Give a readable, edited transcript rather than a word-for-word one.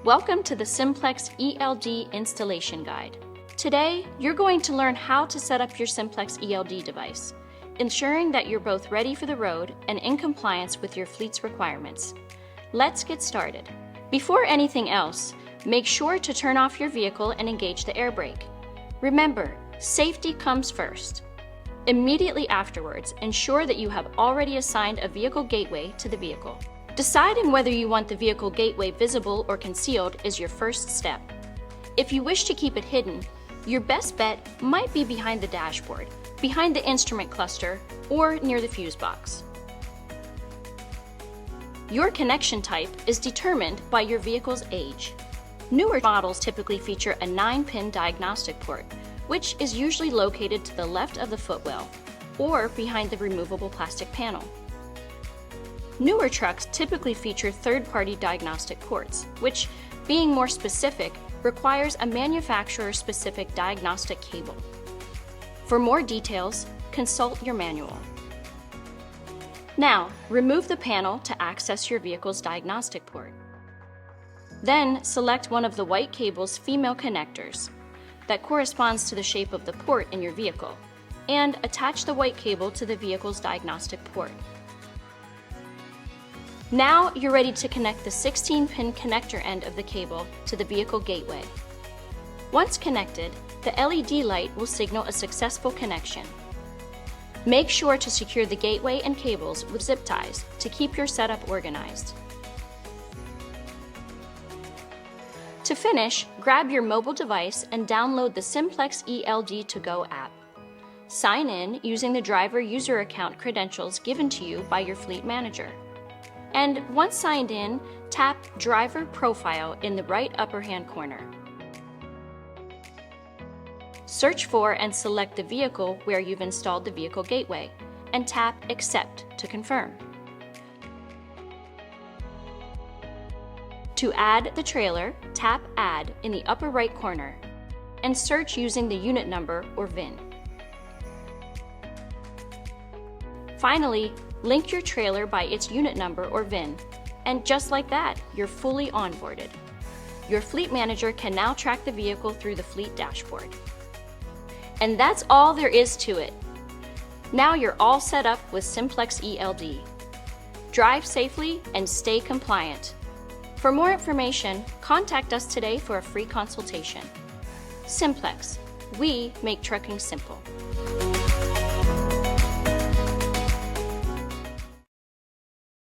Welcome to the Simplex ELD installation guide. Today, you're going to learn how to set up your Simplex ELD device, ensuring that you're both ready for the road and in compliance with your fleet's requirements. Let's get started. Before anything else, make sure to turn off your vehicle and engage the air brake. Remember, safety comes first. Immediately afterwards, ensure that you have already assigned a vehicle gateway to the vehicle. Deciding whether you want the vehicle gateway visible or concealed is your first step. If you wish to keep it hidden, your best bet might be behind the dashboard, behind the instrument cluster, or near the fuse box. Your connection type is determined by your vehicle's age. Newer models typically feature a 9-pin diagnostic port, which is usually located to the left of the footwell or behind the removable plastic panel. Newer trucks typically feature third-party diagnostic ports, which, being more specific, requires a manufacturer-specific diagnostic cable. For more details, consult your manual. Now, remove the panel to access your vehicle's diagnostic port. Then, select one of the white cable's female connectors that corresponds to the shape of the port in your vehicle, and attach the white cable to the vehicle's diagnostic port. Now you're ready to connect the 16-pin connector end of the cable to the vehicle gateway. Once connected, the LED light will signal a successful connection. Make sure to secure the gateway and cables with zip ties to keep your setup organized. To finish, grab your mobile device and download the Simplex ELD To Go app. Sign in using the driver user account credentials given to you by your fleet manager. And once signed in, tap Driver Profile in the right upper hand corner. Search for and select the vehicle where you've installed the vehicle gateway, and tap Accept to confirm. To add the trailer, tap Add in the upper right corner, and search using the unit number or VIN. Finally, link your trailer by its unit number or VIN, and just like that, you're fully onboarded. Your fleet manager can now track the vehicle through the fleet dashboard. And that's all there is to it. Now you're all set up with Simplex ELD. Drive safely and stay compliant. For more information, contact us today for a free consultation. Simplex, we make trucking simple.